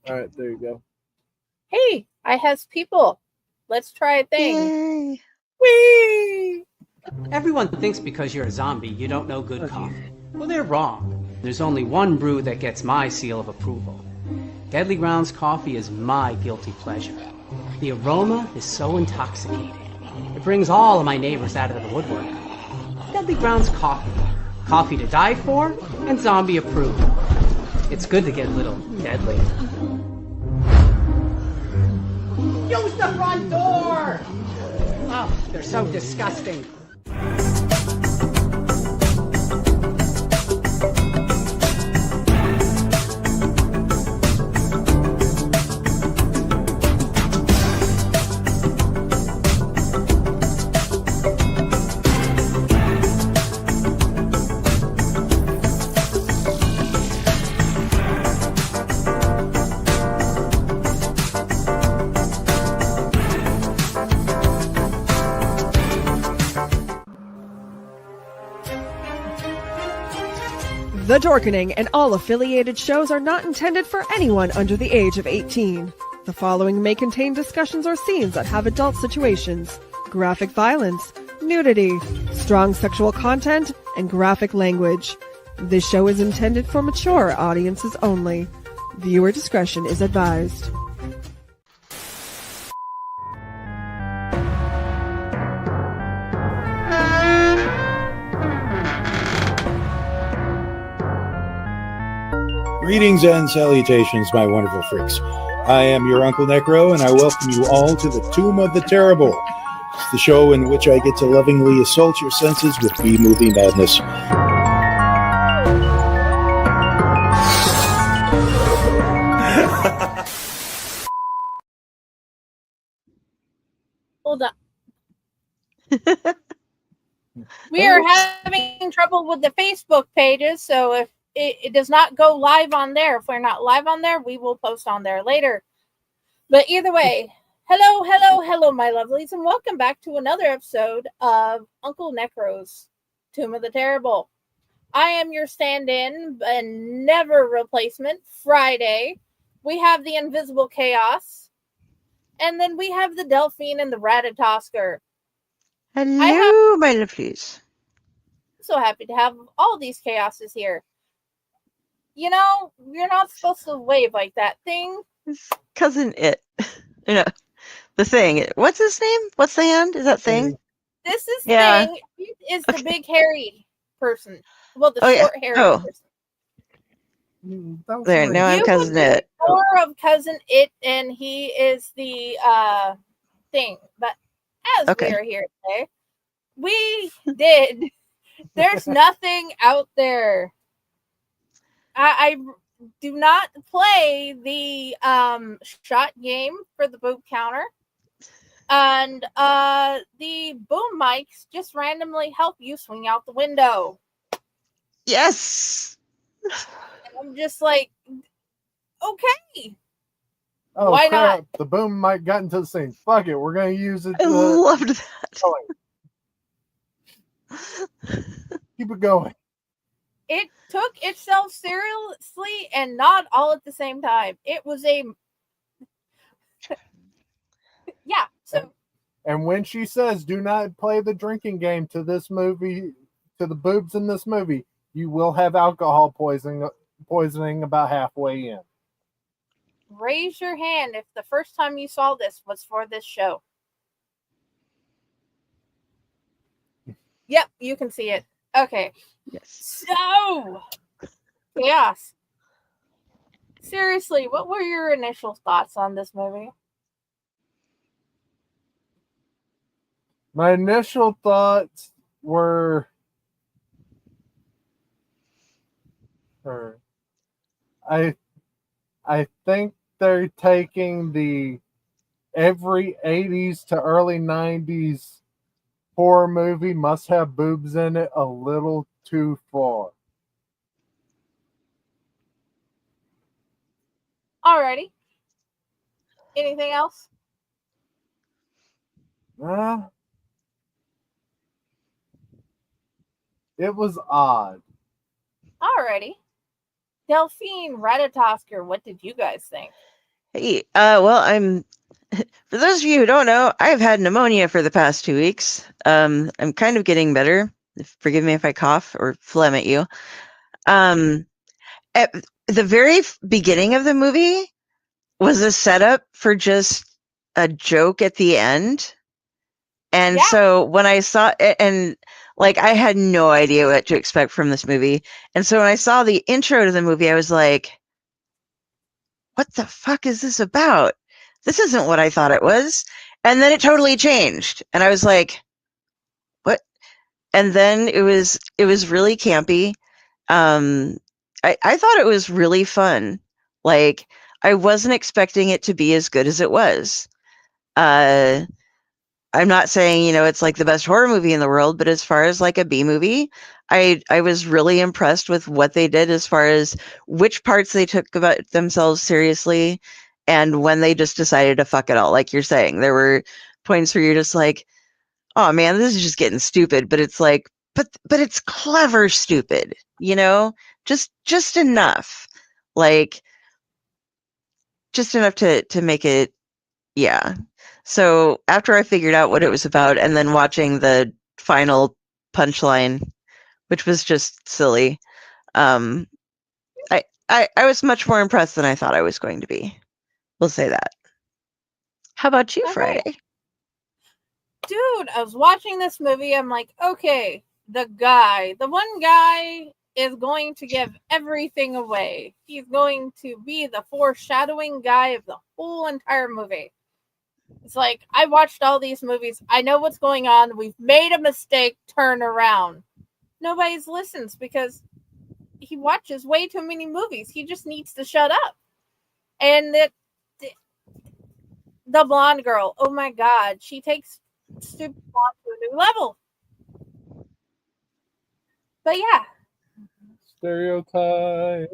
All right, there you go. Hey, I has people. Let's try a thing. Yay. Whee! Everyone thinks because you're a zombie, you don't know good coffee. Well, they're wrong. There's only one brew that gets my seal of approval. Deadly Grounds coffee is my guilty pleasure. The aroma is so intoxicating. It brings all of my neighbors out of the woodwork. Deadly Grounds coffee. Coffee to die for and zombie approved. It's good to get a little deadly. Use the front door! Oh, they're so disgusting. The Dorkening and all affiliated shows are not intended for anyone under the age of 18. The following may contain discussions or scenes that have adult situations, graphic violence, nudity, strong sexual content, and graphic language. This show is intended for mature audiences only. Viewer discretion is advised. Greetings and salutations, my wonderful freaks. I am your Uncle Necro, and I welcome you all to the Tomb of the Terrible, the show in which I get to lovingly assault your senses with B-movie madness. Hold up. We are having trouble with the Facebook pages, so if it does not go live on there. If we're not live on there, we will post on there later. But either way, hello, my lovelies, and welcome back to another episode of Uncle Necro's Tomb of the Terrible. I am your stand-in and never replacement, Friday. We have the Invisible Chaos, and then we have the Delphine and the Ratatosker. Hello, my lovelies. I'm so happy to have all these chaoses here. You know, you're not supposed to wave like that thing. It's cousin It. You know, the thing. What's his name? What's the hand? Is that thing? This is Yeah. Thing. It is the big hairy person. Well, the short hairy person. There, now I'm cousin It. More of cousin It, and he is the thing. But as we are here today, we did. There's nothing out there. I do not play the shot game for the boob counter. And the boom mics just randomly help you swing out the window. Yes! And I'm just like, okay. Oh, why crap. not? The boom mic got into the scene. Fuck it. We're going to use it. I loved that. Keep it going. It took itself seriously and not all at the same time. It was a... yeah, so... And when she says, do not play the drinking game to this movie, to the boobs in this movie, you will have alcohol poisoning about halfway in. Raise your hand if the first time you saw this was for this show. Yep, you can see it. Okay. Yes. So, chaos. Seriously, what were your initial thoughts on this movie? My initial thoughts were... I think they're taking the every 80s to early 90s horror movie must have boobs in it a little too far. Alrighty. Anything else? It was odd. Alrighty. Delphine, Ratatosker, what did you guys think? Hey, well, for those of you who don't know, I've had pneumonia for the past 2 weeks. I'm kind of getting better. Forgive me if I cough or phlegm at you. At the very beginning of the movie was a setup for just a joke at the end. And Yeah. so when I saw it, and like I had no idea what to expect from this movie. And so when I saw the intro to the movie, I was like, what the fuck is this about? This isn't what I thought it was. And then it totally changed. And I was like, what? And then it was really campy. I thought it was really fun. Like, I wasn't expecting it to be as good as it was. I'm not saying, it's like the best horror movie in the world, but as far as like a B movie, I was really impressed with what they did as far as which parts they took about themselves seriously and when they just decided to fuck it all. Like you're saying, there were points where you're just like, oh man, this is just getting stupid, but it's like, but it's clever stupid, just enough, like just enough to make it. Yeah. So after I figured out what it was about and then watching the final punchline, which was just silly, I was much more impressed than I thought I was going to be. We'll say that. How about you, Okay. Friday? Dude, I was watching this movie. I'm like, okay, the one guy is going to give everything away. He's going to be the foreshadowing guy of the whole entire movie. It's like, I watched all these movies. I know what's going on. We've made a mistake. Turn around. Nobody's listens because he watches way too many movies. He just needs to shut up. And the blonde girl, oh my God, she takes stupid blonde to a new level. But yeah, Stereotype.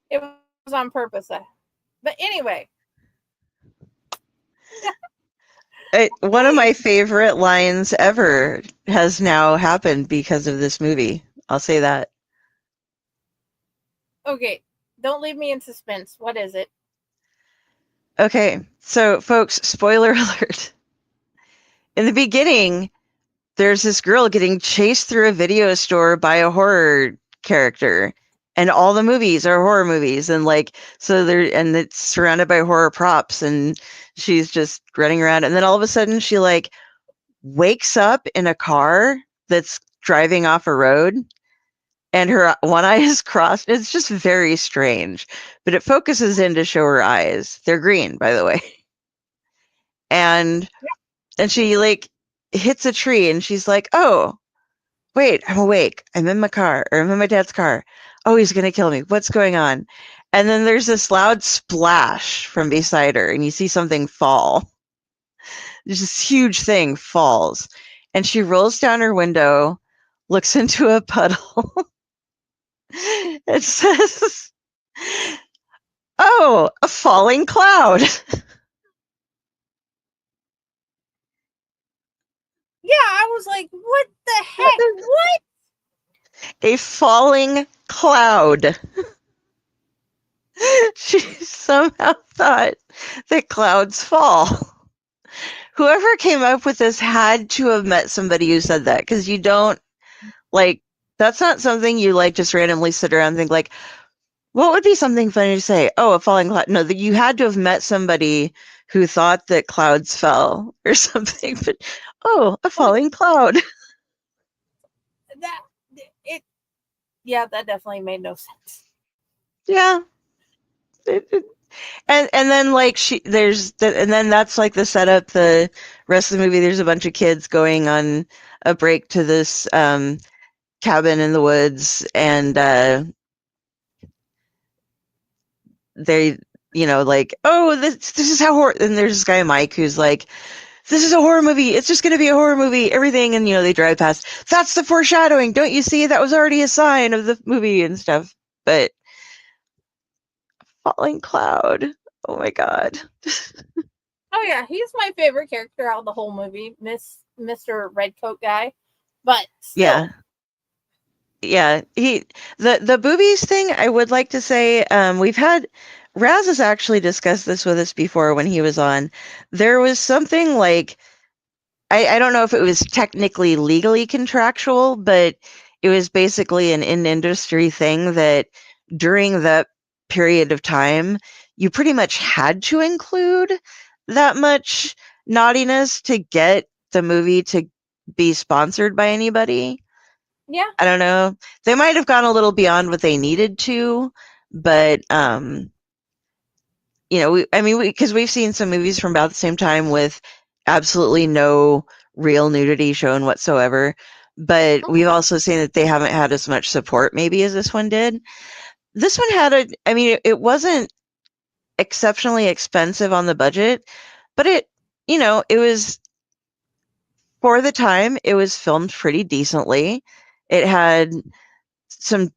it was on purpose. But anyway. One of my favorite lines ever has now happened because of this movie. I'll say that. Okay, don't leave me in suspense. What is it? Okay, so folks, spoiler alert. In the beginning, there's this girl getting chased through a video store by a horror character. And all the movies are horror movies. And and it's surrounded by horror props. And she's just running around. And then all of a sudden she wakes up in a car that's driving off a road. And her one eye is crossed. It's just very strange. But it focuses in to show her eyes. They're green, by the way. And she hits a tree and she's like, oh, wait, I'm awake. I'm in my car, or I'm in my dad's car. Oh, he's going to kill me. What's going on? And then there's this loud splash from beside her and you see something fall. This huge thing falls and she rolls down her window, looks into a puddle. It says, oh, a falling cloud. Yeah, I was like, what the heck? What? A falling cloud. She somehow thought that clouds fall. Whoever came up with this had to have met somebody who said that, because you don't, that's not something you just randomly sit around and think what would be something funny to say? Oh, a falling cloud. No, you had to have met somebody who thought that clouds fell or something. But oh, a falling cloud. That definitely made no sense. Yeah. And then and then that's the setup. The rest of the movie, there's a bunch of kids going on a break to this cabin in the woods, and they oh, this is how horror. And there's this guy Mike who's like, this is a horror movie. It's just going to be a horror movie. Everything, and they drive past. That's the foreshadowing. Don't you see? That was already a sign of the movie and stuff. But falling cloud. Oh my God. Oh yeah, he's my favorite character out of the whole movie, Mr. Redcoat guy. But still, Yeah. Yeah, the boobies thing, I would like to say, we've had Raz has actually discussed this with us before when he was on. There was something like I don't know if it was technically legally contractual, but it was basically an in-industry thing that during that period of time, you pretty much had to include that much naughtiness to get the movie to be sponsored by anybody. Yeah. I don't know. They might have gone a little beyond what they needed to, but because we've seen some movies from about the same time with absolutely no real nudity shown whatsoever, but we've also seen that they haven't had as much support maybe as this one did. This one had it wasn't exceptionally expensive on the budget, but it was for the time, it was filmed pretty decently. It had some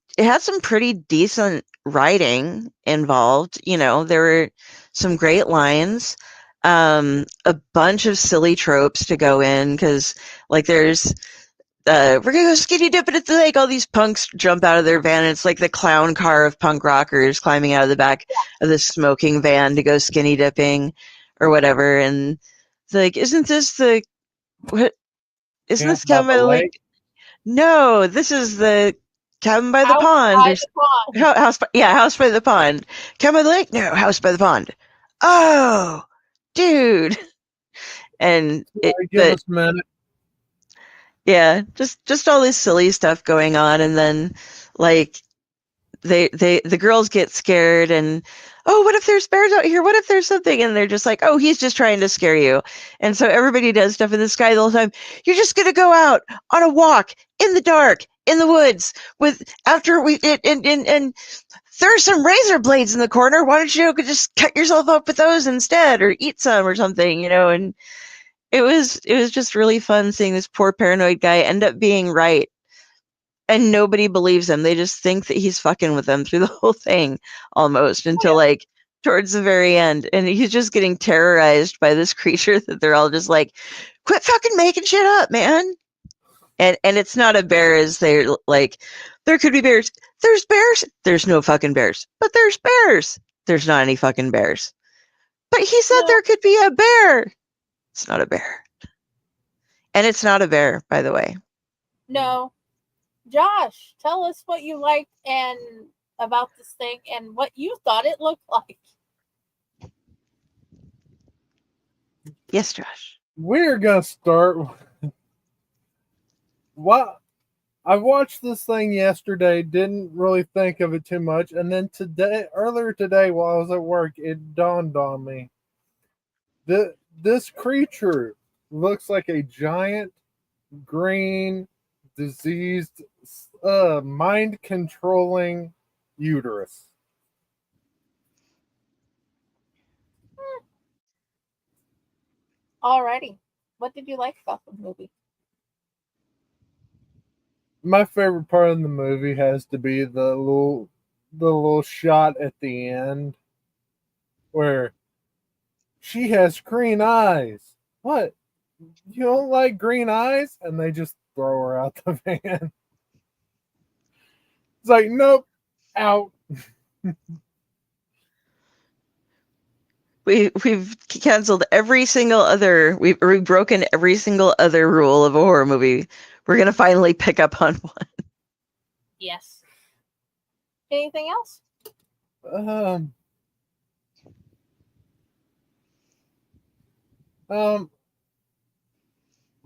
pretty decent writing involved. There were some great lines, a bunch of silly tropes to go in because, like, there's we're gonna go skinny dipping at the lake. All these punks jump out of their van. And it's like the clown car of punk rockers climbing out of the back of the smoking van to go skinny dipping or whatever. And it's like, isn't this Camp by Cabin by the the Lake? Lake? No, this is the Cabin by the House Pond. by the pond. House by the Pond. Cabin by the Lake? No, House by the Pond. Oh, dude. And Give us a minute. yeah, just all this silly stuff going on, and then like the girls get scared and, oh, what if there's bears out here? What if there's something? And they're just like, oh, he's just trying to scare you. And so everybody does stuff in the sky the whole time. You're just gonna go out on a walk in the dark in the woods and there's some razor blades in the corner. Why don't you just cut yourself up with those instead, or eat some or something, And it was just really fun seeing this poor paranoid guy end up being right. And nobody believes him. They just think that he's fucking with them through the whole thing, almost until like towards the very end. And he's just getting terrorized by this creature that they're all just like, quit fucking making shit up, man. And it's not a bear, as they're like, there could be bears. There's bears. There's no fucking bears. But there's bears. There's not any fucking bears. But he said there could be a bear. It's not a bear. And it's not a bear, by the way. No. Josh, tell us what you liked and about this thing and what you thought it looked like. Yes, Josh. We're gonna start. What I watched this thing yesterday, didn't really think of it too much, and then earlier today, while I was at work, it dawned on me that this creature looks like a giant green diseased mind controlling uterus. Alrighty. What did you like about the movie? My favorite part of the movie has to be the little shot at the end where she has green eyes. What? You don't like green eyes? And they just throw her out the van. It's like, nope, out. We've canceled every single other. We've broken every single other rule of a horror movie. We're gonna finally pick up on one. Yes. Anything else?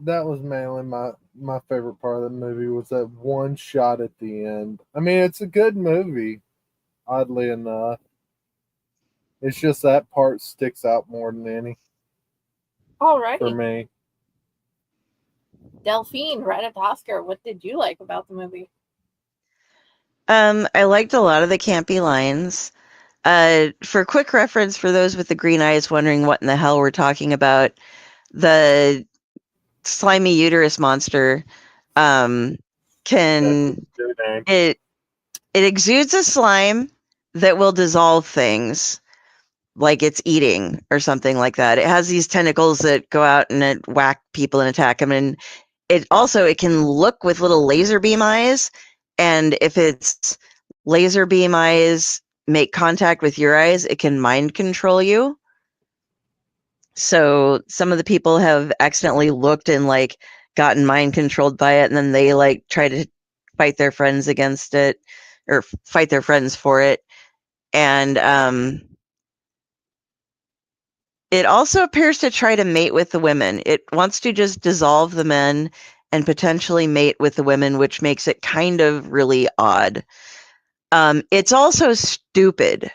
That was mainly my favorite part of the movie was that one shot at the end. I mean, it's a good movie, oddly enough. It's just that part sticks out more than any Alrighty. for me. Delphine, right at Oscar, what did you like about the movie? I liked a lot of the campy lines. For quick reference, for those with the green eyes wondering what in the hell we're talking about, the slimy uterus monster it exudes a slime that will dissolve things, like it's eating or something like that. It has these tentacles that go out and it whack people and attack them, and it can look with little laser beam eyes, And if it's laser beam eyes make contact with your eyes, it can mind control you. So some of the people have accidentally looked and like gotten mind controlled by it, and then they like try to fight their friends against it, or fight their friends for it. And it also appears to try to mate with the women. It wants to just dissolve the men and potentially mate with the women, which makes it kind of really odd. It's also stupid,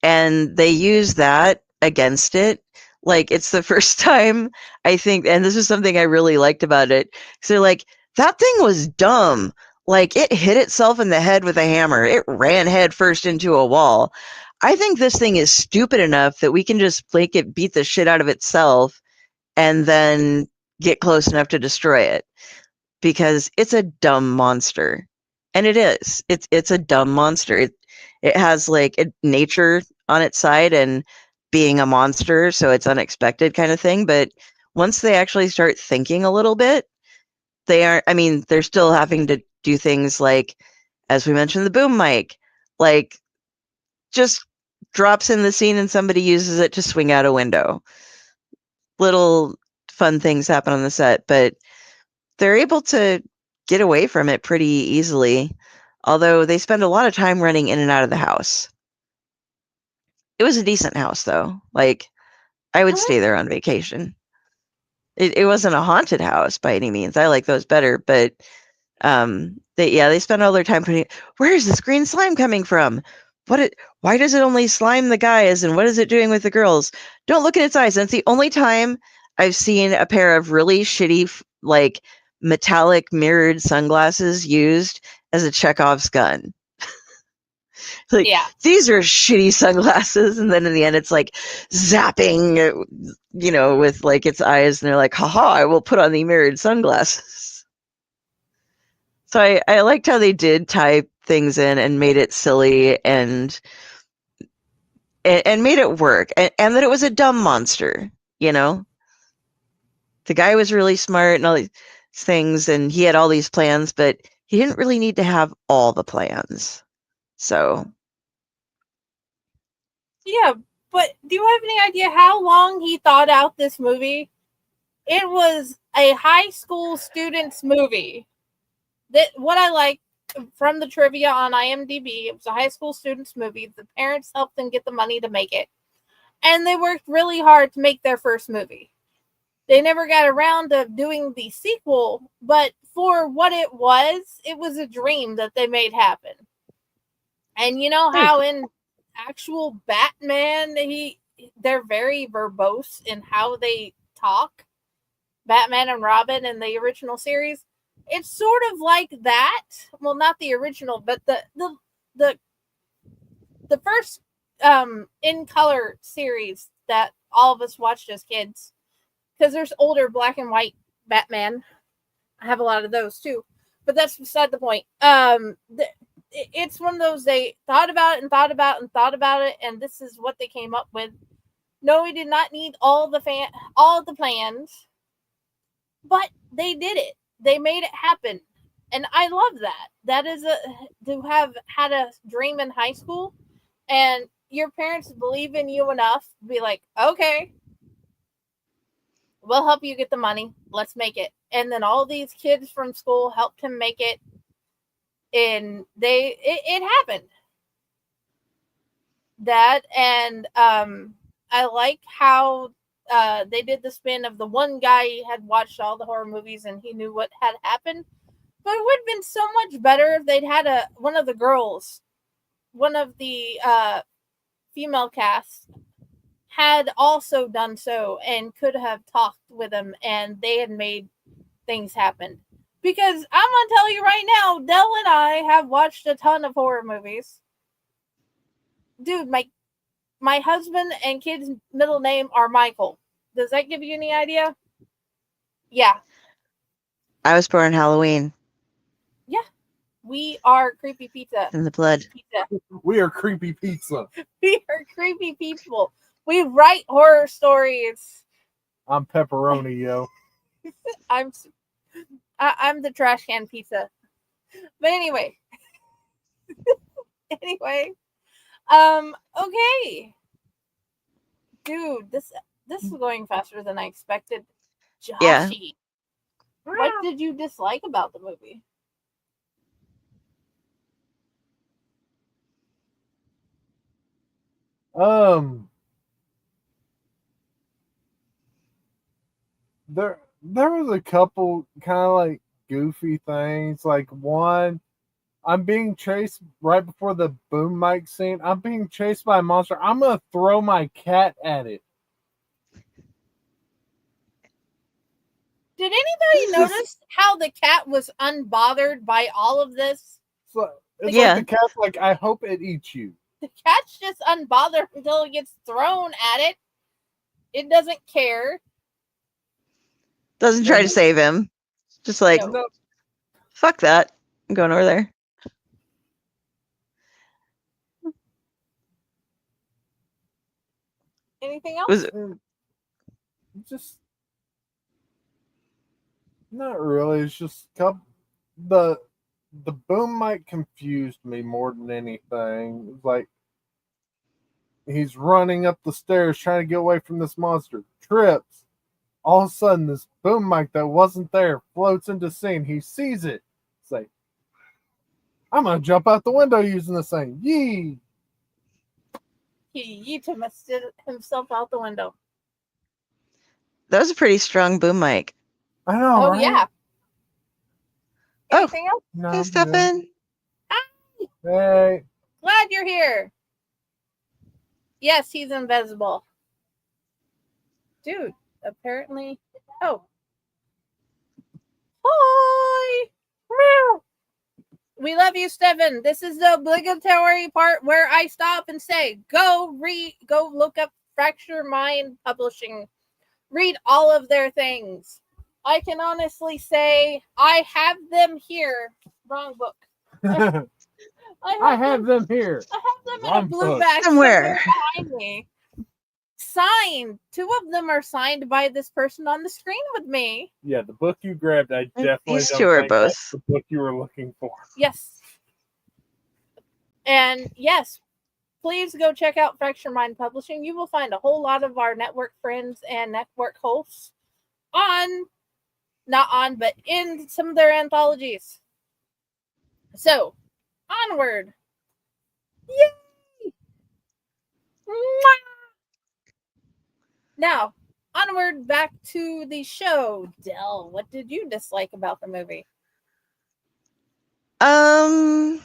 and they use that against it. Like, it's the first time, I think, and this is something I really liked about it. So, like, that thing was dumb. Like, it hit itself in the head with a hammer. It ran head first into a wall. I think this thing is stupid enough that we can just make it beat the shit out of itself and then get close enough to destroy it. Because it's a dumb monster. And it is. It's a dumb monster. It has, like, nature on its side and being a monster, so it's unexpected kind of thing. But once they actually start thinking a little bit, they're still having to do things like, as we mentioned, the boom mic, like, just drops in the scene and somebody uses it to swing out a window. Little fun things happen on the set, but they're able to get away from it pretty easily, although they spend a lot of time running in and out of the house. It was a decent house, though. Like, I would stay there on vacation. It wasn't a haunted house by any means. I like those better, but they spend all their time putting, where is this green slime coming from? Why does it only slime the guys, and what is it doing with the girls? Don't look at its eyes. And it's the only time I've seen a pair of really shitty, like, metallic mirrored sunglasses used as a Chekhov's gun. Like, Yeah. these are shitty sunglasses, and then in the end it's like zapping, with like its eyes, and they're like, haha, I will put on the mirrored sunglasses. So I liked how they did tie things in and made it silly and made it work, and that it was a dumb monster. The guy was really smart and all these things, and he had all these plans, but he didn't really need to have all the plans. So Yeah, but do you have any idea how long he thought out this movie? It was a high school student's movie. That what I like from the trivia on IMDb, it was a high school student's movie. The parents helped them get the money to make it. And they worked really hard to make their first movie. They never got around to doing the sequel, but for what it was a dream that they made happen. And you know how in actual Batman, they're very verbose in how they talk. Batman and Robin in the original series, it's sort of like that. Well, not the original, but the first in color series that all of us watched as kids. Because there's older black and white Batman. I have a lot of those too, but that's beside the point. It's one of those, they thought about it and thought about it and thought about it, and this is what they came up with. No, we did not need all the plans, but they did it. They made it happen, and I love that. That is to have had a dream in high school, and your parents believe in you enough to be like, okay, we'll help you get the money. Let's make it. And then all these kids from school helped him make it. And it happened. That, and I like how they did the spin of the one guy had watched all the horror movies and he knew what had happened. But it would have been so much better if they'd had one of the girls, one of the female cast, had also done so and could have talked with them, and they had made things happen. Because I'm going to tell you right now, Dell and I have watched a ton of horror movies. Dude, my husband and kid's middle name are Michael. Does that give you any idea? Yeah. I was born Halloween. Yeah. We are creepy pizza. In the blood. Pizza. We are creepy pizza. We are creepy people. We write horror stories. I'm pepperoni, yo. I'm the trash can pizza. But anyway. Okay. Dude, this is going faster than I expected. Yeah. Joshy, what did you dislike about the movie? There was a couple kind of like goofy things. Like one, I'm being chased right before the boom mic scene. I'm being chased by a monster. I'm gonna throw my cat at it. Did anybody notice how the cat was unbothered by all of this? So it's Yeah. like the cat's like, I hope it eats you. The cat's just unbothered until it gets thrown at it. It doesn't care. Doesn't try to save him. Just like, No. fuck that. I'm going over there. Anything else? Was Just not really. It's just the boom mic confused me more than anything. It's like he's running up the stairs trying to get away from this monster, trips. All of a sudden, this boom mic that wasn't there floats into scene. He sees it. It's like, I'm gonna jump out the window using this thing. Yee! He yeeted himself out the window. that was a pretty strong boom mic. I know. Oh, right? yeah. Oh. Anything else? No, Hey, I'm Stefan. good. Hey. Glad you're here. Yes, he's invisible. Dude, apparently. Oh. Hi. Meow. We love you, Stefan. This is the obligatory part where I stop and say, go look up Fracture Mind Publishing. Read all of their things. I can honestly say I have them here. Wrong book. I have them here. I have them in Wrong a blue book. bag Somewhere. behind me. Signed. 2 of them are signed by this person on the screen with me. Yeah, the book you grabbed, I definitely These don't two are think that's both. the book you were looking for. Yes. And yes, please go check out Fracture Mind Publishing. You will find a whole lot of our network friends and network hosts but in some of their anthologies. So, onward. Yay! Mwah! Now, onward back to the show. Del, what did you dislike about the movie? I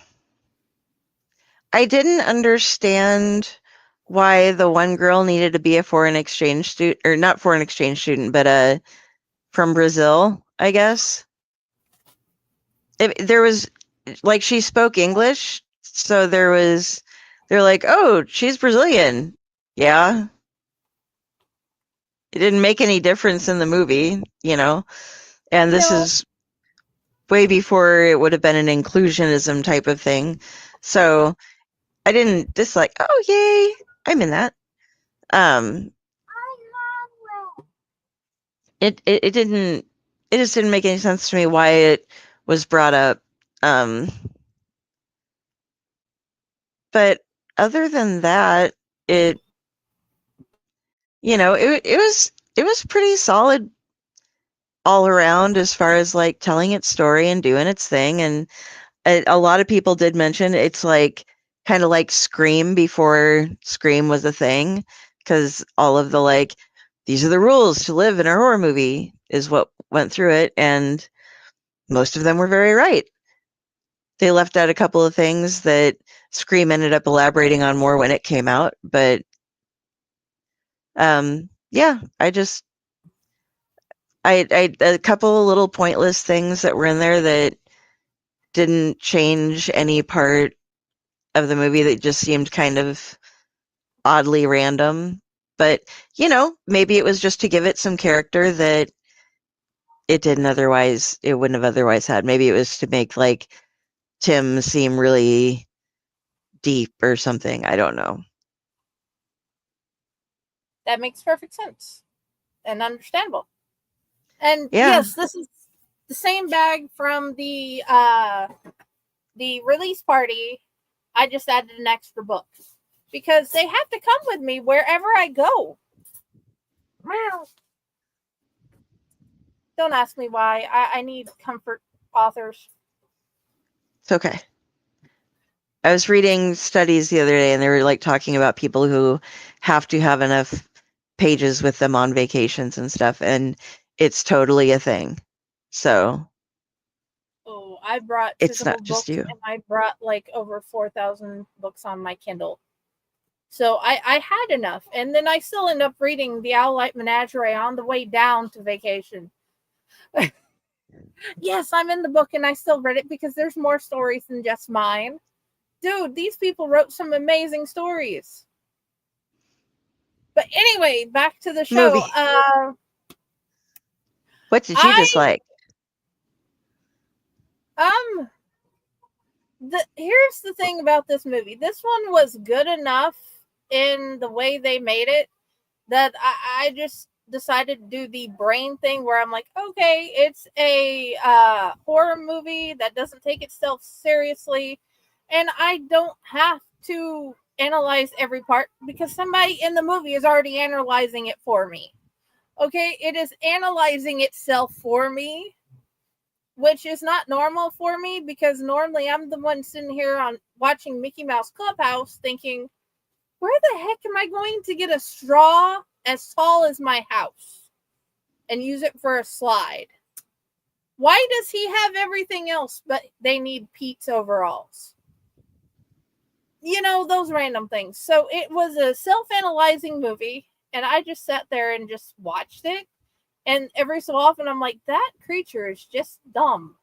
didn't understand why the one girl needed to be a foreign exchange student, or not foreign exchange student, but from Brazil, I guess. There was, like, she spoke English, so they're like, oh, she's Brazilian. Yeah. It didn't make any difference in the movie, and this is way before it would have been an inclusionism type of thing. So I didn't dislike, oh, yay, I'm in that. It just didn't make any sense to me why it was brought up. But other than that, it was pretty solid all around as far as like telling its story and doing its thing. And a lot of people did mention it's like kind of like Scream before Scream was a thing, because all of the like, these are the rules to live in a horror movie is what went through it, and most of them were very right. They left out a couple of things that Scream ended up elaborating on more when it came out, but yeah, I a couple of little pointless things that were in there that didn't change any part of the movie, that just seemed kind of oddly random. But, maybe it was just to give it some character that it wouldn't have otherwise had. Maybe it was to make like Tim seem really deep or something. I don't know. That makes perfect sense and understandable. And Yeah. yes, this the same bag from the release party. I just added an extra book because they have to come with me wherever I go. Meow. Don't ask me why. I need comfort authors. It's okay. I was reading studies the other day, and they were like talking about people who have to have enough pages with them on vacations and stuff, and it's totally a thing. So Oh, I brought it's physical not just books, you. and I brought like over 4,000 books on my Kindle. So I had enough, and then I still end up reading the Owlite Menagerie on the way down to vacation. Yes, I'm in the book, and I still read it because there's more stories than just mine. Dude, these people wrote some amazing stories. But anyway, back to the show. Movie. What did you dislike? Here's the thing about this movie. This one was good enough in the way they made it that I just decided to do the brain thing where I'm like, okay, it's a horror movie that doesn't take itself seriously, and I don't have to analyze every part because somebody in the movie is already analyzing it for me. Okay, it is analyzing itself for me, which is not normal for me because normally I'm the one sitting here on watching Mickey Mouse Clubhouse thinking, where the heck am I going to get a straw as tall as my house and use it for a slide? Why does he have everything else but they need Pete's overalls? You know, those random things. So it was a self-analyzing movie, and I just sat there and just watched it. And every so often I'm like, that creature is just dumb.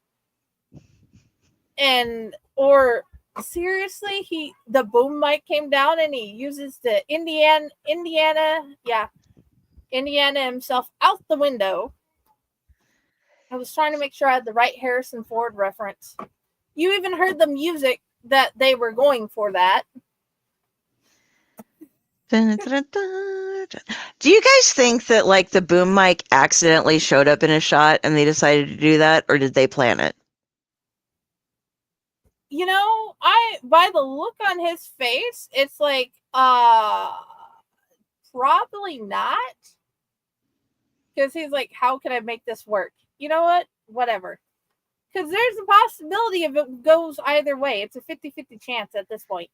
Or seriously, the boom mic came down and he uses the Indiana himself out the window. I was trying to make sure I had the right Harrison Ford reference. You even heard the music that they were going for that. Dun, dun, dun, dun. Do you guys think that like the boom mic accidentally showed up in a shot and they decided to do that, or did they plan it? You know, by the look on his face, it's like probably not. Because he's like, how can I make this work? You know what? Whatever. Because there's a possibility if it goes either way. It's a 50-50 chance at this point.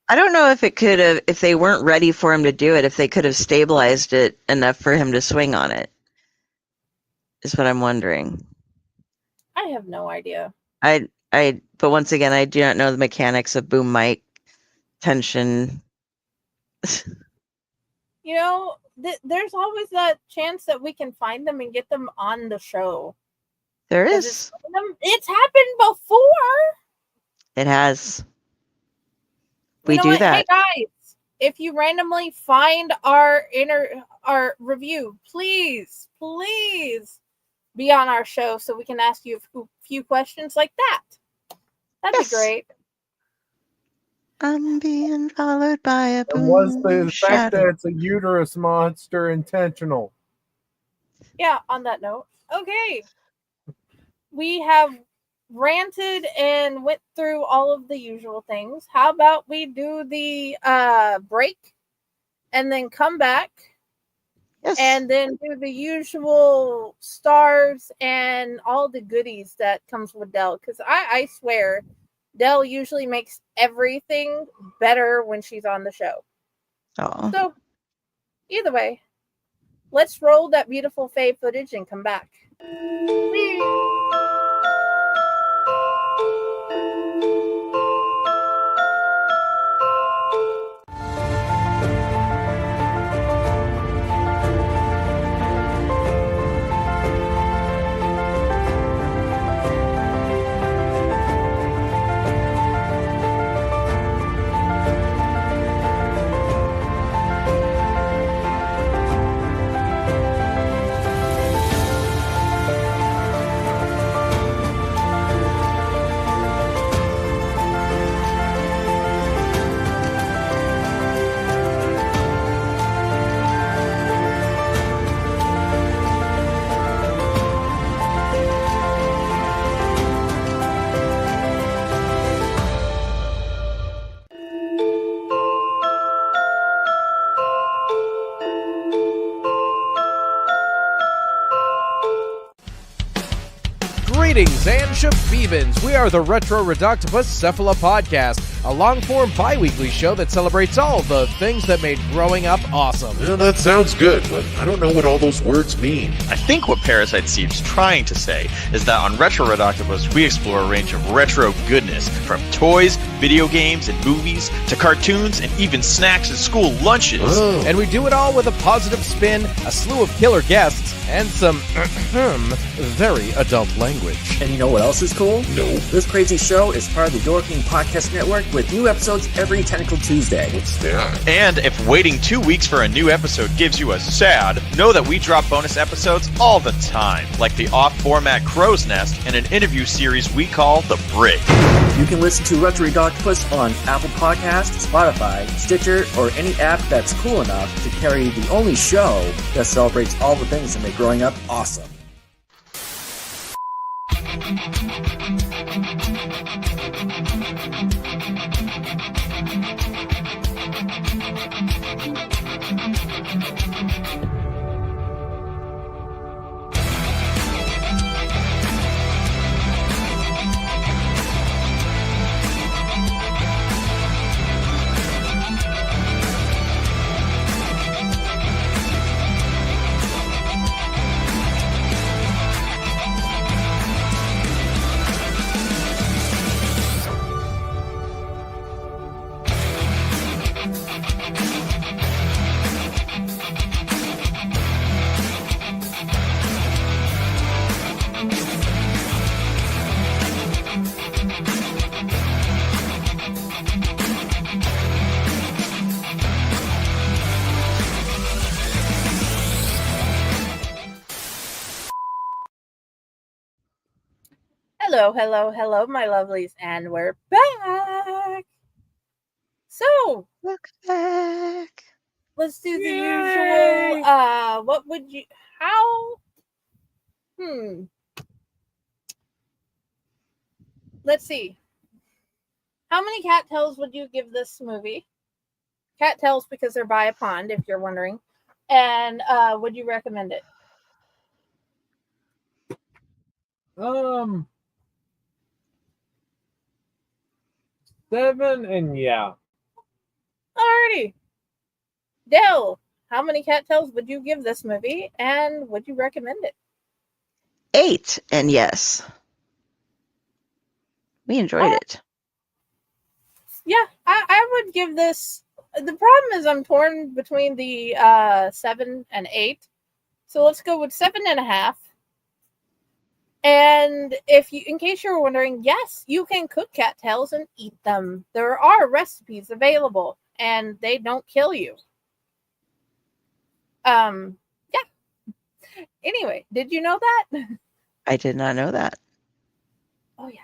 I don't know if it could have, if they weren't ready for him to do it, if they could have stabilized it enough for him to swing on it. Is what I'm wondering. I have no idea. But once again, I do not know the mechanics of boom mic tension. You know, there's always that chance that we can find them and get them on the show. There is. It's happened before. It has. We know do what? that. Hey guys, if you randomly find our review, please be on our show so we can ask you a few questions like that. That'd be great. I'm being followed by a boom. Was the fact shadow. that it's a uterus monster intentional? Yeah, on that note. Okay. We have ranted and went through all of the usual things. How about we do the break and then come back? Yes. And then do the usual stars and all the goodies that comes with Dell. Because I swear, Dell usually makes everything better when she's on the show. Aww. So, either way, let's roll that beautiful Faye footage and come back. Greetings and shabibans. We are the Retro Reductibus Cephala Podcast, a long-form bi-weekly show that celebrates all the things that made growing up awesome. Well, that sounds good, but I don't know what all those words mean. I think what Parasite Steve's trying to say is that on Retro Reductibus, we explore a range of retro goodness, from toys, video games, and movies, to cartoons, and even snacks and school lunches. Oh. And we do it all with a positive spin, a slew of killer guests, and some very adult language. And you know what else is cool? No. This crazy show is part of the Dorking Podcast Network with new episodes every Tentacle Tuesday. What's that? And if waiting 2 weeks for a new episode gives you a sad, know that we drop bonus episodes all the time, like the off-format Crow's Nest and an interview series we call The Brig. You can listen to Retro Reductibus on Apple Podcasts, Spotify, Stitcher, or any app that's cool enough to carry the only show that celebrates all the things that make growing up awesome. Hello, my lovelies, and we're back. So, Look back. let's do the Yay! usual. What would you? How? Let's see. How many cattails would you give this movie? Cattails because they're by a pond, if you're wondering. And would you recommend it? 7 and yeah. Alrighty. Dell, how many cattails would you give this movie, and would you recommend it? 8, and yes. We enjoyed it. Yeah, I would give this. The problem is I'm torn between the 7 and 8. So let's go with 7.5. And if you, in case you're wondering, yes, you can cook cattails and eat them. There are recipes available, and they don't kill you. Yeah. Anyway, did you know that? I did not know that. Oh yeah.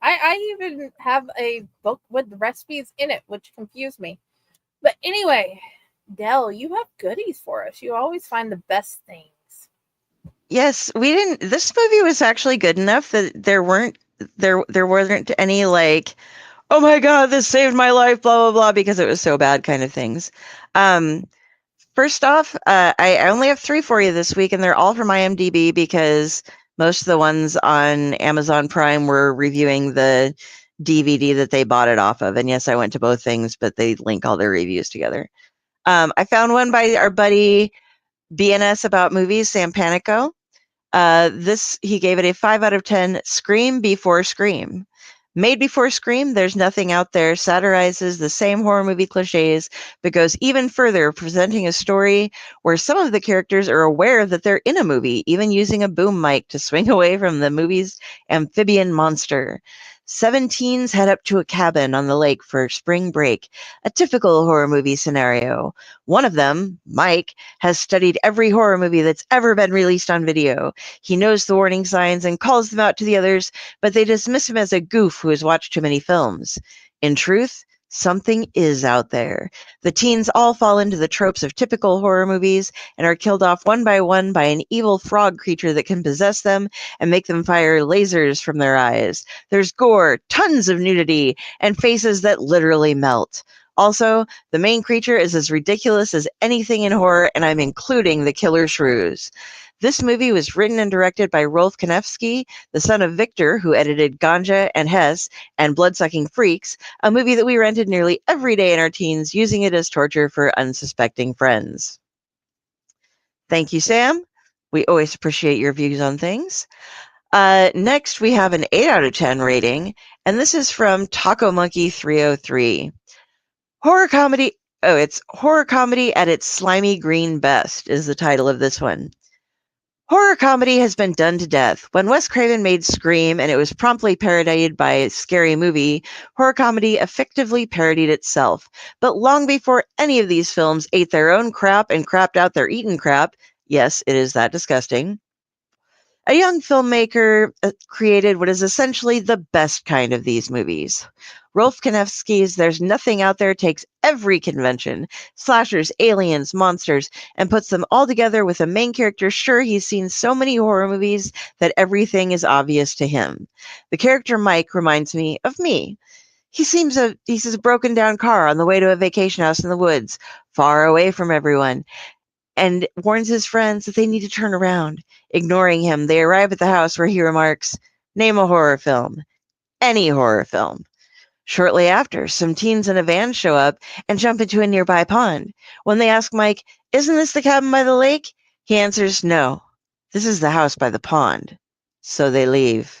I even have a book with the recipes in it, which confused me. But anyway, Dell, you have goodies for us. You always find the best things. Yes, we didn't. This movie was actually good enough that there wasn't any like, oh my god, this saved my life, blah blah blah, because it was so bad kind of things. First off, I only have 3 for you this week, and they're all from IMDb because most of the ones on Amazon Prime were reviewing the DVD that they bought it off of. And yes, I went to both things, but they link all their reviews together. I found one by our buddy BNS About Movies, Sam Panico. He gave it a 5 out of 10 Scream Before Scream. Made before Scream, There's Nothing Out There satirizes the same horror movie cliches, but goes even further, presenting a story where some of the characters are aware that they're in a movie, even using a boom mic to swing away from the movie's amphibian monster. 7 teens head up to a cabin on the lake for spring break, a typical horror movie scenario. One of them, Mike, has studied every horror movie that's ever been released on video. He knows the warning signs and calls them out to the others, but they dismiss him as a goof who has watched too many films. In truth, something is out there. The teens all fall into the tropes of typical horror movies and are killed off one by an evil frog creature that can possess them and make them fire lasers from their eyes. There's gore, tons of nudity, and faces that literally melt. Also, the main creature is as ridiculous as anything in horror, and I'm including the killer shrews. This movie was written and directed by Rolf Konevsky, the son of Victor, who edited Ganja and Hess and Bloodsucking Freaks, a movie that we rented nearly every day in our teens, using it as torture for unsuspecting friends. Thank you, Sam. We always appreciate your views on things. Next, we have an 8 out of 10 rating, and this is from Taco Monkey 303. Horror comedy. Oh, it's Horror Comedy at its Slimy Green Best is the title of this one. Horror comedy has been done to death. When Wes Craven made Scream and it was promptly parodied by Scary Movie, horror comedy effectively parodied itself. But long before any of these films ate their own crap and crapped out their eaten crap, yes, it is that disgusting, a young filmmaker created what is essentially the best kind of these movies. Rolf Konevsky's There's Nothing Out There takes every convention, slashers, aliens, monsters, and puts them all together with a main character sure he's seen so many horror movies that everything is obvious to him. The character Mike reminds me of me. He sees a broken down car on the way to a vacation house in the woods, far away from everyone, and warns his friends that they need to turn around. Ignoring him, they arrive at the house where he remarks, "Name a horror film." Any horror film. Shortly after, some teens in a van show up and jump into a nearby pond. When they ask Mike, "Isn't this the cabin by the lake?" he answers, "No, this is the house by the pond." So they leave.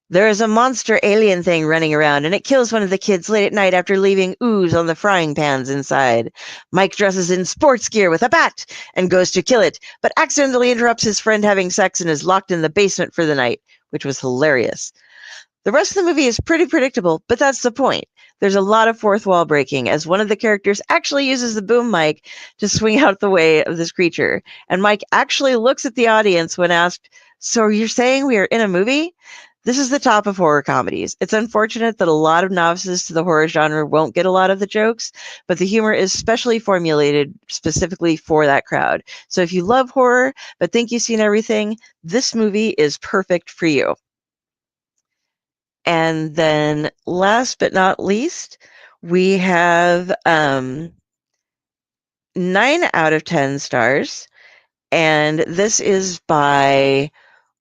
There is a monster alien thing running around, and it kills one of the kids late at night after leaving ooze on the frying pans inside. Mike dresses in sports gear with a bat and goes to kill it, but accidentally interrupts his friend having sex and is locked in the basement for the night, which was hilarious. The rest of the movie is pretty predictable, but that's the point. There's a lot of fourth wall breaking, as one of the characters actually uses the boom mic to swing out the way of this creature, and Mike actually looks at the audience when asked, "So you're saying we are in a movie?" This is the top of horror comedies. It's unfortunate that a lot of novices to the horror genre won't get a lot of the jokes, but the humor is specially formulated specifically for that crowd. So if you love horror but think you've seen everything, this movie is perfect for you. And then last but not least, we have 9 out of 10 stars, and this is by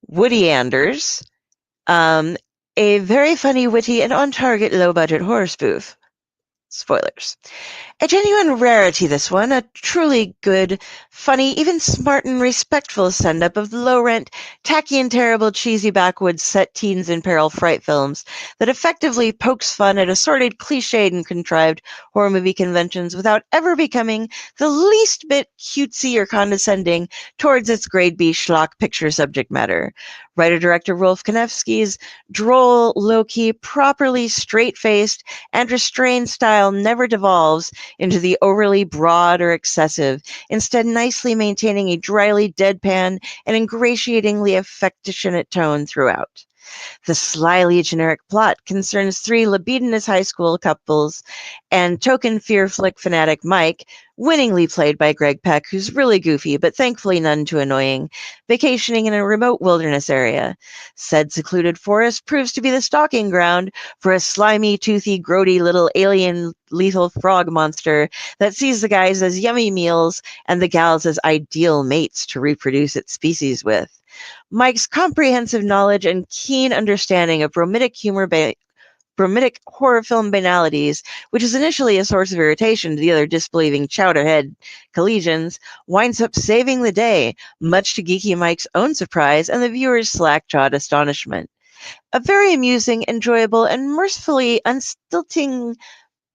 Woody Anders. A very funny, witty, and on-target low-budget horror spoof. Spoilers. A genuine rarity, this one. A truly good, funny, even smart and respectful send-up of low-rent, tacky and terrible, cheesy backwoods set teens in peril fright films that effectively pokes fun at assorted, cliched, and contrived horror movie conventions without ever becoming the least bit cutesy or condescending towards its grade B schlock picture subject matter. Writer-director Rolf Konevsky's droll, low-key, properly straight-faced, and restrained style never devolves into the overly broad or excessive, instead nicely maintaining a dryly deadpan and ingratiatingly affectionate tone throughout. The slyly generic plot concerns 3 libidinous high school couples and token fear flick fanatic Mike, winningly played by Greg Peck, who's really goofy but thankfully none too annoying, vacationing in a remote wilderness area. Said secluded forest proves to be the stalking ground for a slimy, toothy, grody little alien lethal frog monster that sees the guys as yummy meals and the gals as ideal mates to reproduce its species with. Mike's comprehensive knowledge and keen understanding of bromidic horror film banalities, which is initially a source of irritation to the other disbelieving chowderhead collegians, winds up saving the day, much to geeky Mike's own surprise and the viewer's slack-jawed astonishment. A very amusing, enjoyable, and mercifully unstilting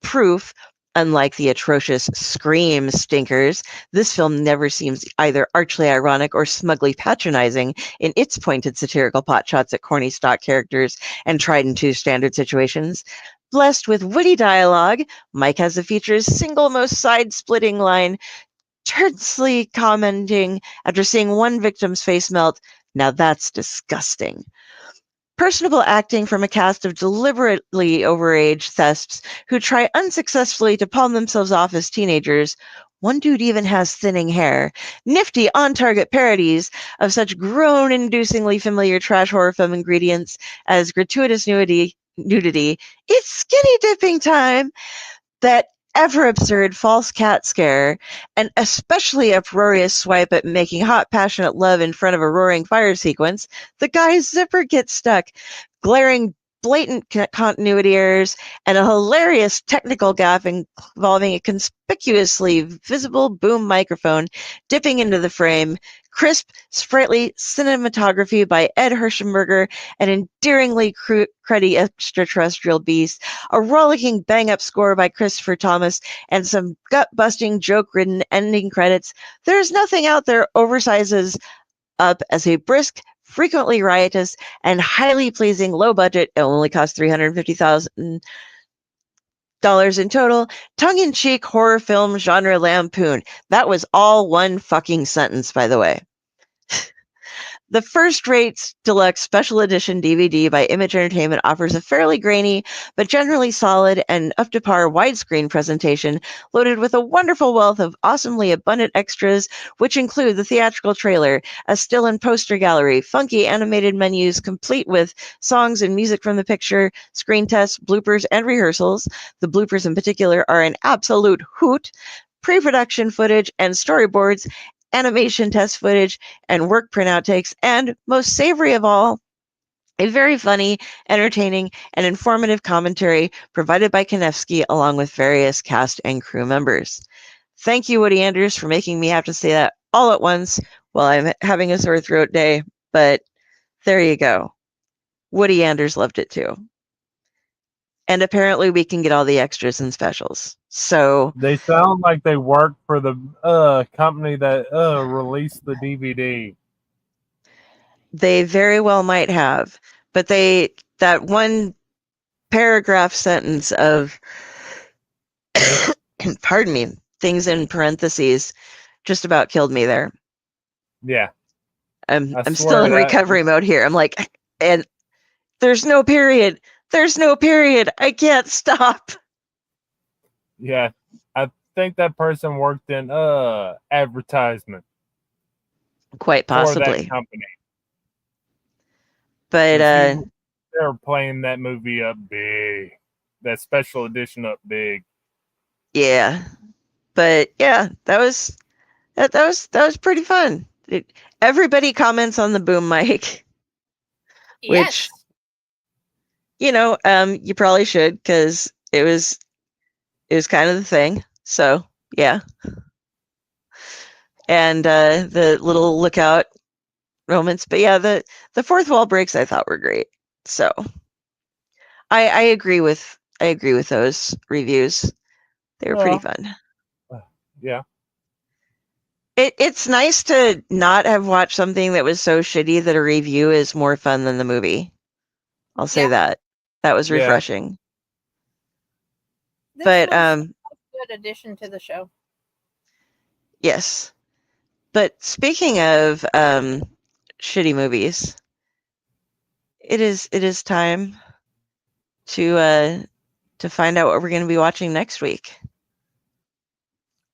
proof. Unlike the atrocious Scream stinkers, this film never seems either archly ironic or smugly patronizing in its pointed satirical potshots at corny stock characters and tried-and-true standard situations. Blessed with witty dialogue, Mike has the feature's single most side-splitting line, tersely commenting after seeing one victim's face melt, "Now that's disgusting." Personable acting from a cast of deliberately overaged thefts who try unsuccessfully to palm themselves off as teenagers. One dude even has thinning hair. Nifty on-target parodies of such groan-inducingly familiar trash horror film ingredients as gratuitous nudity, "It's skinny dipping time," that ever absurd false cat scare, an especially uproarious swipe at making hot, passionate love in front of a roaring fire sequence, the guy's zipper gets stuck, glaring blatant continuity errors, and a hilarious technical gaffe involving a conspicuously visible boom microphone dipping into the frame, crisp, sprightly cinematography by Ed Hirschenberger, an endearingly cruddy extraterrestrial beast, a rollicking bang-up score by Christopher Thomas, and some gut-busting, joke-ridden ending credits. There's nothing out there oversizes up as a brisk, frequently riotous, and highly pleasing low-budget, it only cost $350,000 in total, tongue-in-cheek horror film genre lampoon. That was all one fucking sentence, by the way. The first-rate deluxe special edition DVD by Image Entertainment offers a fairly grainy, but generally solid and up-to-par widescreen presentation loaded with a wonderful wealth of awesomely abundant extras, which include the theatrical trailer, a still and poster gallery, funky animated menus complete with songs and music from the picture, screen tests, bloopers, and rehearsals. The bloopers in particular are an absolute hoot. Pre-production footage and storyboards, animation test footage, and work print outtakes, and most savory of all, a very funny, entertaining, and informative commentary provided by Konevsky along with various cast and crew members. Thank you, Woody Anders, for making me have to say that all at once while I'm having a sore throat day, but there you go. Woody Anders loved it too. And apparently we can get all the extras and specials. So They sound like they work for the company that released the DVD. they very well might have, but that one paragraph sentence of pardon me, things in parentheses just about killed me there. Yeah. I'm I still swear in that- recovery mode here. I'm like, and there's no period. There's no period. I can't stop. Yeah. I think that person worked in advertisement Quite for possibly. that company. But They were playing that movie up big. That special edition up big. yeah. But yeah, that was pretty fun. Everybody comments on the boom mic, which Yes. you probably should because it was kind of the thing. So yeah. And the little lookout moments, but yeah, the fourth wall breaks I thought were great. So I agree with those reviews. They were pretty fun. Yeah. It's nice to not have watched something that was so shitty that a review is more fun than the movie. I'll say that. That was Yeah. refreshing. This But was a good addition to the show. yes. But speaking of shitty movies, it is time to find out what we're going to be watching next week.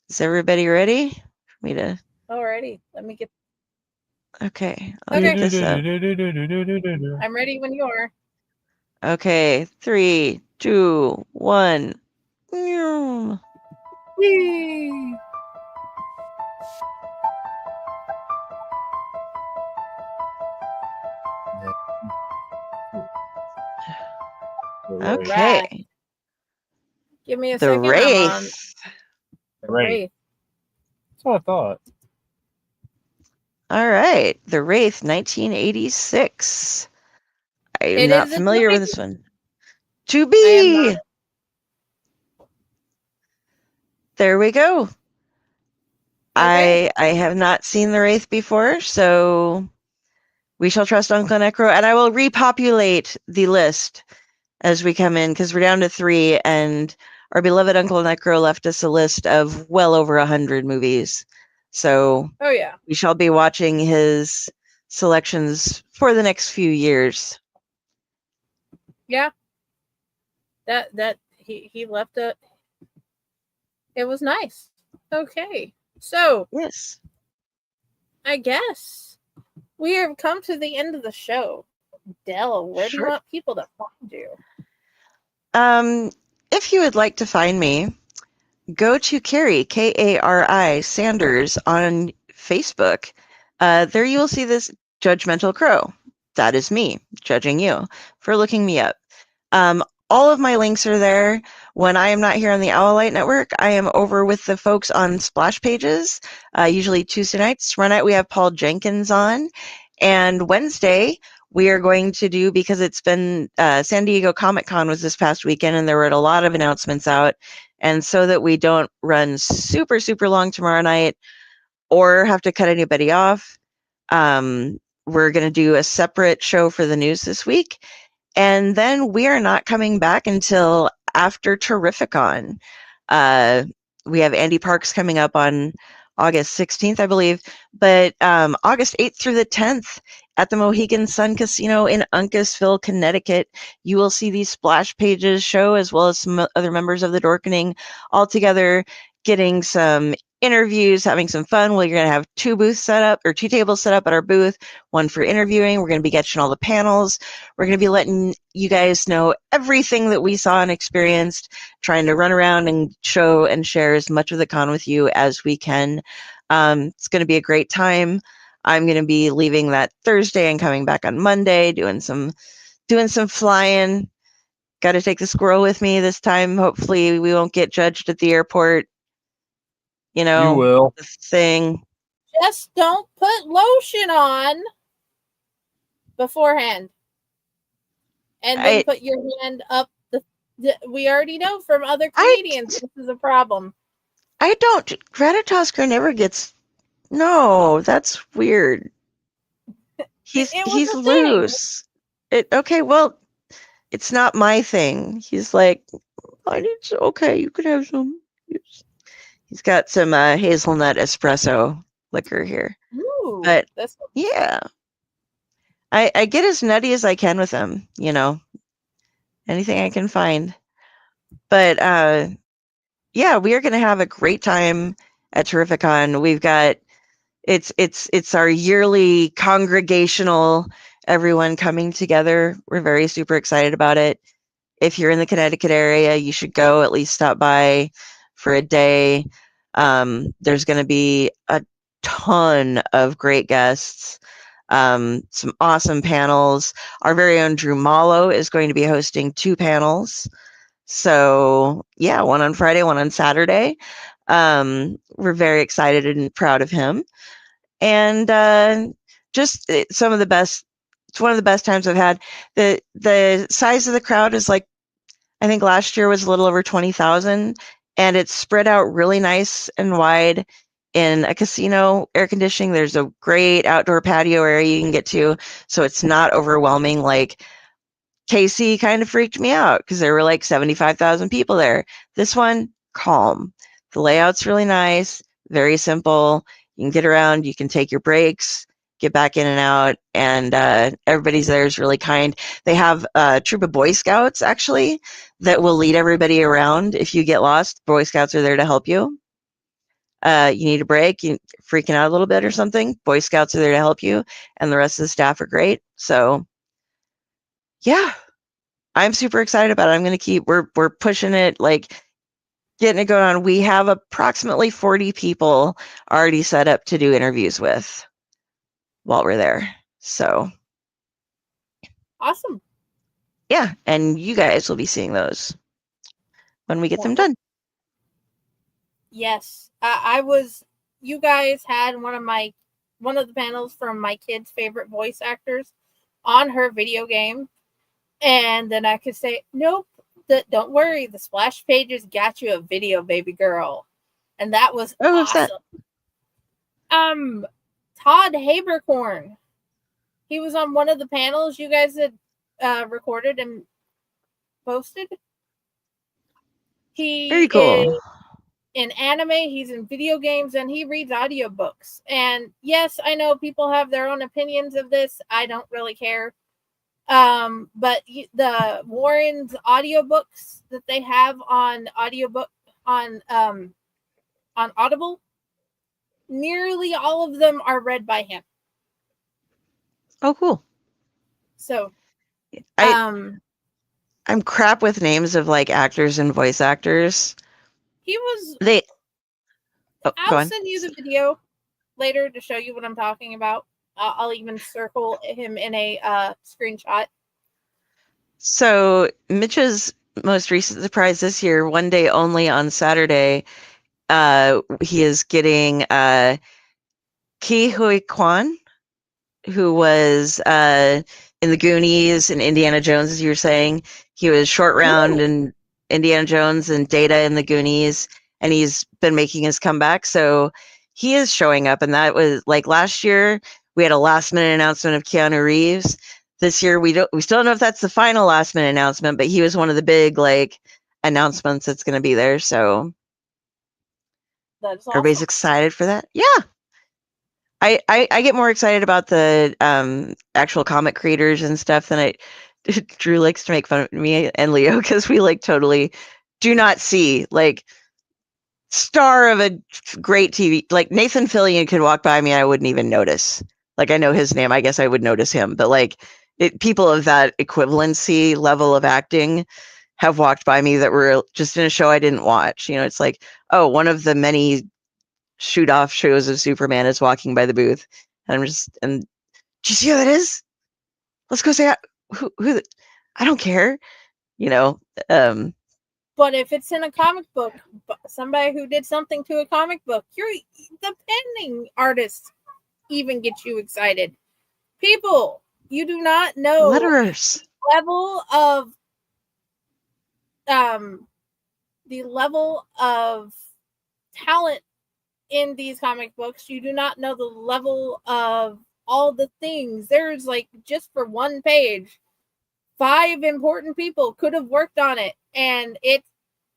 Is everybody ready for me to? Alrighty, let me get. Okay, I'll get this up. I'm ready when you are. Okay, 3, 2, 1. Meow. Whee! Okay. Right. Give me a The second. I'm on Wraith. the Wraith. That's what I thought. All right, The Wraith, 1986. I'm It not is a familiar with to this one. To I am be. not. There we go. Okay. I have not seen The Wraith before, so we shall trust Uncle Necro, and I will repopulate the list as we come in because we're down to 3, and our beloved Uncle Necro left us a list of well over 100 movies. So Oh yeah. we shall be watching his selections for the next few years. Yeah. That he left it. It was nice. Okay. So Yes. I guess we have come to the end of the show. Dell, where do you Sure. want people to find you? If you would like to find me, go to Carrie, Kari Sanders on Facebook. There you will see this judgmental crow. That is me judging you for looking me up. All of my links are there. When I am not here on the Owlite Network, I am over with the folks on Splash Pages, usually Tuesday nights. Tomorrow night we have Paul Jenkins on. And Wednesday, we are going to do, because it's been San Diego Comic-Con was this past weekend, and there were a lot of announcements out. And so that we don't run super, super long tomorrow night or have to cut anybody off, we're going to do a separate show for the news this week. And then we are not coming back until after Terrificon. We have Andy Parks coming up on August 16th, I believe, but August 8th through the 10th at the Mohegan Sun Casino in Uncasville, Connecticut. You will see these Splash Pages show, as well as some other members of the Dorkening, all together getting some interviews, having some fun. We're going to have two tables set up at our booth, one for interviewing. We're going to be catching all the panels. We're going to be letting you guys know everything that we saw and experienced, trying to run around and show and share as much of the con with you as we can. It's going to be a great time. I'm going to be leaving that Thursday and coming back on Monday, doing some flying. Got to take the squirrel with me this time. Hopefully we won't get judged at the airport. You will. The thing. Just don't put lotion on beforehand. And then put your hand up. We already know from other comedians this is a problem. I don't. Ratatosker never gets. No, that's weird. He's loose. Okay, well, it's not my thing. He's like, I need some. Okay, you can have some. He's got some hazelnut espresso liquor here. Ooh, but yeah, I get as nutty as I can with him. Anything I can find. But yeah, we are going to have a great time at Terrificon. We've got it's our yearly congregational, everyone coming together. We're very super excited about it. If you're in the Connecticut area, you should go at least stop by for a day. There's going to be a ton of great guests, some awesome panels. Our very own Drew Mallow is going to be hosting 2 panels. So yeah, one on Friday, one on Saturday. We're very excited and proud of him. And just some of the best. It's one of the best times I've had. The size of the crowd is like, I think last year was a little over 20,000, and it's spread out really nice and wide in a casino. Air conditioning. There's a great outdoor patio area you can get to, so it's not overwhelming. Like KC kind of freaked me out because there were like 75,000 people there. This one, calm. The layout's really nice, very simple. You can get around, you can take your breaks, get back in and out, and everybody's there is really kind. They have a troop of Boy Scouts, actually, that will lead everybody around. If you get lost, Boy Scouts are there to help you. You need a break, you're freaking out a little bit or something, Boy Scouts are there to help you, and the rest of the staff are great. So yeah, I'm super excited about it. I'm going to keep, we're pushing it, like getting it going on. We have approximately 40 people already set up to do interviews with while we're there. So awesome. Yeah, and you guys will be seeing those when we get them done. Yes, you guys had one of the panels from my kid's favorite voice actors on her video game. And then I could say, nope, don't worry. The Splash Pages got you a video, baby girl. And that was awesome. Todd Habercorn. He was on one of the panels you guys had recorded and posted. He Very cool. is in anime, he's in video games, and he reads audiobooks. And yes, I know people have their own opinions of this. I don't really care. But the Warren's audiobooks that they have on Audible, nearly all of them are read by him. Oh, cool. So, I'm crap with names of like actors and voice actors. He was. They. Oh, go I'll on. send you the video later to show you what I'm talking about. I'll even circle him in a screenshot. So Mitch's most recent surprise this year, one day only on Saturday, he is getting Ke Huy Quan, who was in the Goonies and Indiana Jones, as you were saying. He was Short Round in Indiana Jones and Data in the Goonies, and he's been making his comeback. So he is showing up, and that was like last year. We had a last minute announcement of Keanu Reeves. This year we still don't know if that's the final last minute announcement, but he was one of the big like announcements that's going to be there. So That's everybody's awesome. excited for that. Yeah. I get more excited about the actual comic creators and stuff than I. Drew likes to make fun of me and Leo because we like totally do not see like star of a great TV like Nathan Fillion could walk by me and I wouldn't even notice. Like I know his name, I guess I would notice him, but like people of that equivalency level of acting have walked by me that were just in a show I didn't watch. You know, it's like, oh, one of the many shoot off shows of Superman is walking by the booth. And I'm just, and do you see who that is? Let's go say, who I don't care, you know. But if it's in a comic book, somebody who did something to a comic book, the penning artists even get you excited. People, you do not know letterers. The level of talent in these comic books. You do not know the level of all the things. There's like just for one page, 5 important people could have worked on it, and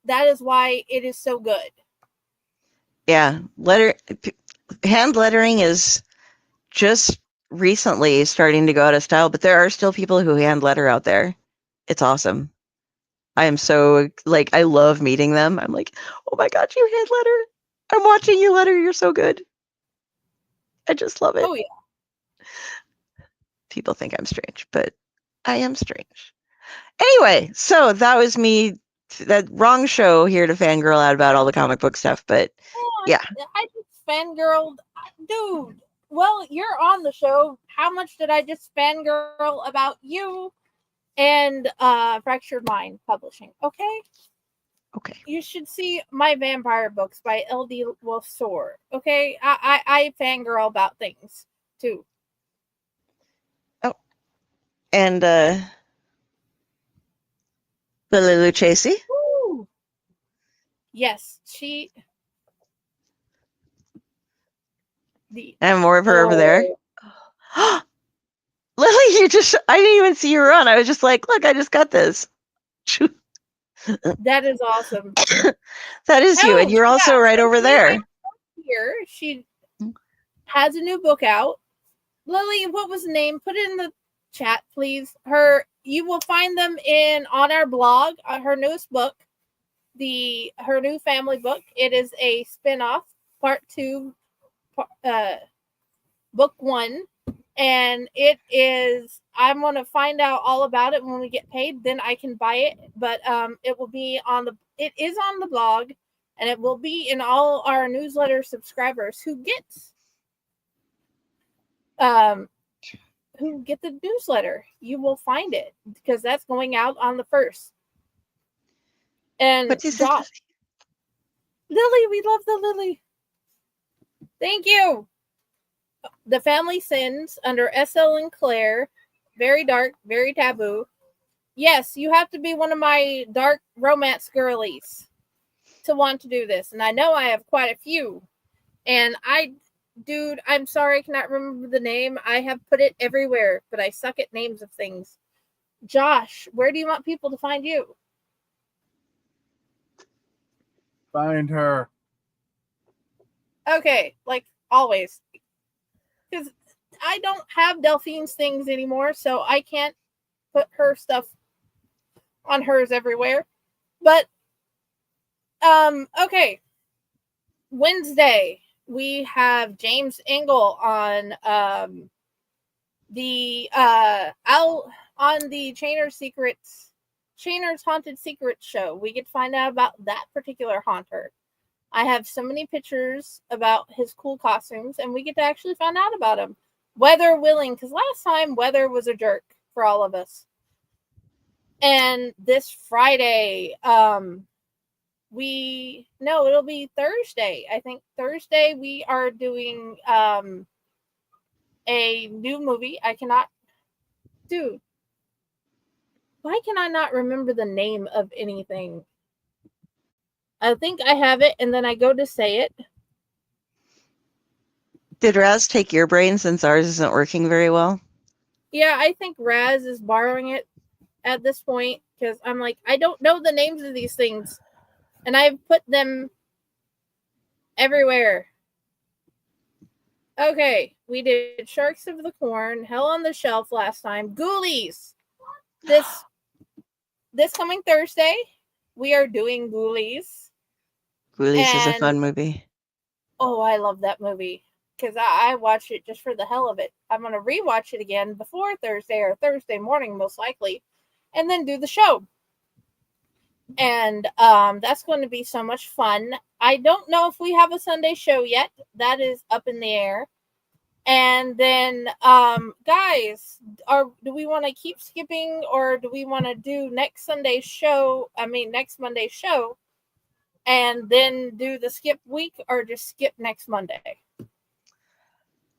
that is why it is so good. Yeah, hand lettering is just recently starting to go out of style, but there are still people who hand letter out there. It's awesome. I am so like I love meeting them. I'm like, oh my god, you hand letter. I'm watching you letter. You're so good. I just love it. Oh yeah. People think I'm strange, but I am strange. Anyway, so that was me. That wrong show here to fangirl out about all the comic book stuff, but yeah. I just fangirled, dude. Well, you're on the show. How much did I just fangirl about you and Fractured Mind Publishing? Okay. You should see my vampire books by L.D. Wolfsor. Okay, I fangirl about things too. Oh, and Lily Lucchese. Yes, she. And more of her over there. Lily, I didn't even see you run. I was just like, look, I just got this. That is awesome. That is you, and you're also right over there. Here, she has a new book out. Lily, what was the name? Put it in the chat, please. You will find them on our blog. Her newest book, her new family book. It is a spinoff, part 2, book 1. And it is, I'm going to find out all about it when we get paid. Then I can buy it. But it is on the blog, and it will be in all our newsletter subscribers who get the newsletter. You will find it because that's going out on the 1st. And Josh, Lily, we love the Lily. Thank you. The Family Sins under S.L. and Claire. Very dark, very taboo. Yes, you have to be one of my dark romance girlies to want to do this. And I know I have quite a few. And I'm sorry I cannot remember the name. I have put it everywhere, but I suck at names of things. Josh, where do you want people to find you? Find her. Okay, like always. Because I don't have Delphine's things anymore, so I can't put her stuff on hers everywhere. But, okay. Wednesday, we have James Engel on the Chainer's Haunted Secrets show. We get to find out about that particular haunter. I have so many pictures about his cool costumes, and we get to actually find out about him. Weather willing, because last time Weather was a jerk for all of us. And this Friday, it'll be Thursday. I think Thursday we are doing a new movie. Dude, why can I not remember the name of anything? I think I have it, and then I go to say it. Did Raz take your brain since ours isn't working very well? Yeah, I think Raz is borrowing it at this point because I'm like, I don't know the names of these things, and I've put them everywhere. Okay, we did Sharks of the Corn, Hell on the Shelf last time, Ghoulies. This coming Thursday, we are doing Ghoulies. Ghoulies is a fun movie. Oh, I love that movie because I watched it just for the hell of it. I'm going to rewatch it again before Thursday or Thursday morning, most likely, and then do the show. And that's going to be so much fun. I don't know if we have a Sunday show yet. That is up in the air. And then, guys, do we want to keep skipping, or do we want to do next Monday's show, and then do the skip week, or just skip next Monday?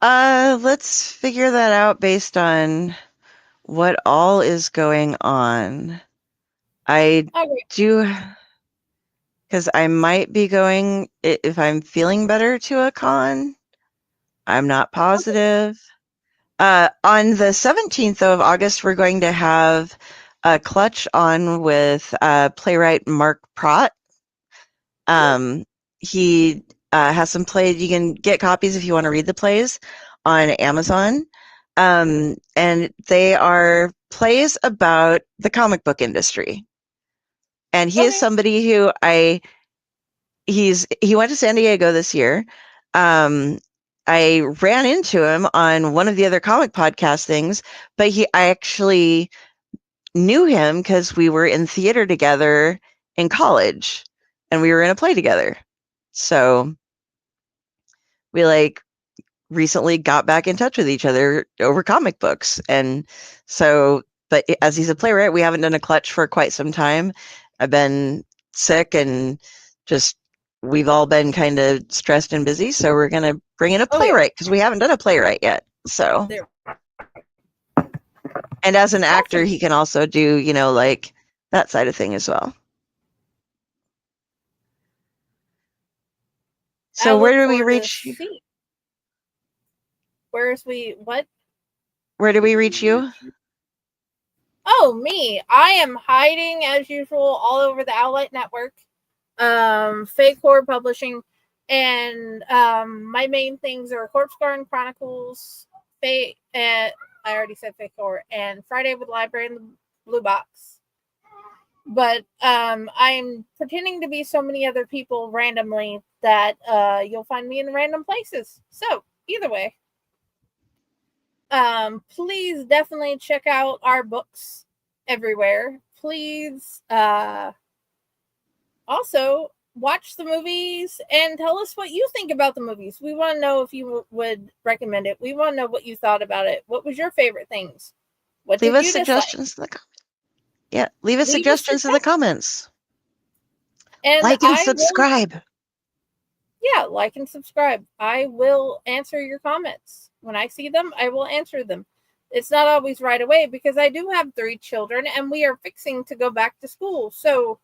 Let's figure that out based on what all is going on. I do, because I might be going, if I'm feeling better, to a con. I'm not positive. On the 17th of August, we're going to have a clutch on with playwright Mark Pratt. He has some plays. You can get copies if you want to read the plays on Amazon. And they are plays about the comic book industry. And he is somebody who he went to San Diego this year. I ran into him on one of the other comic podcast things, but I actually knew him because we were in theater together in college and we were in a play together. So we recently got back in touch with each other over comic books. And so, but as he's a playwright, we haven't done a clutch for quite some time. I've been sick and we've all been kind of stressed and busy. So we're going to bring in a playwright because we haven't done a playwright yet. So, and as an actor, he can also do, that side of thing as well. So where do we reach you? Where do we reach you? Oh, me. I am hiding as usual all over the Outlet Network, Fake Horror Publishing, and my main things are Corpse Garden Chronicles, I already said Fake Horror, and Friday with Library in the Blue Box. But I'm pretending to be so many other people randomly that you'll find me in random places. So either way, please definitely check out our books everywhere. Please also watch the movies and tell us what you think about the movies. We want to know if you would recommend it. We want to know what you thought about it. What was your favorite things? Leave us suggestions in the comments. Yeah, leave us suggestions in the comments. And like and subscribe. Like and subscribe. I will answer your comments. When I see them, I will answer them. It's not always right away because I do have 3 children and we are fixing to go back to school. So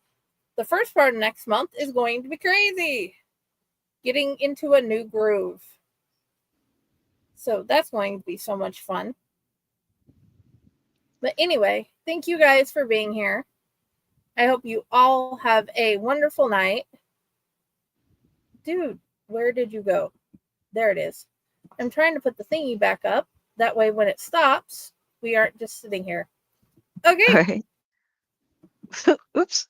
the first part of next month is going to be crazy. Getting into a new groove. So that's going to be so much fun. But anyway, thank you guys for being here. I hope you all have a wonderful night. Dude, where did you go? There it is. I'm trying to put the thingy back up. That way when it stops, we aren't just sitting here. Okay. All right. Oops.